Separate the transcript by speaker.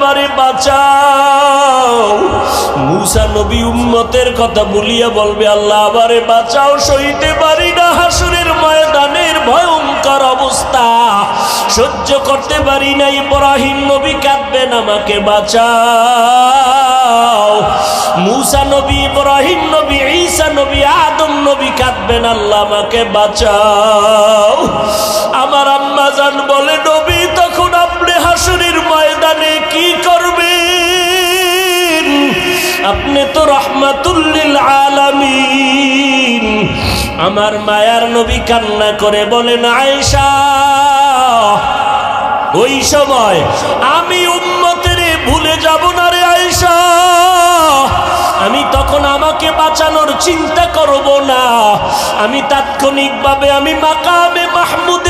Speaker 1: আমারে বাঁচাও। মূসা নবী উম্মতের কথা বলিয়া বলবে, আল্লাহ আমারে বাঁচাও, সইতে পারি না হাসরের ময়দানের ভয়ঙ্কর অবস্থা, সহ্য করতে পারি না। ইব্রাহিম নবী কাঁদবেন, আমাকে বাঁচাও। মূসা নবী, ইব্রাহিম নবী, ঈসা নবী, আদম নবী কাঁদবেন, আল্লাহ আমাকে বাঁচাও। আমার আম্মা জান বলে, নবী তখন আপনি হাসরের ময়দানে কি করবেন? আপনি তো রাহমাতুল লিল আলামিন। আমার মায়ার নবী কান্না করে বলেন, আয়েশা ওই সময় আমি উম্মতের ভুলে যাব না রে আয়েশা। আমি তখন আমাকে বাঁচানোর চিন্তা করব না, আমি তাৎক্ষণিকভাবে আমি মাকামে মাহমুদ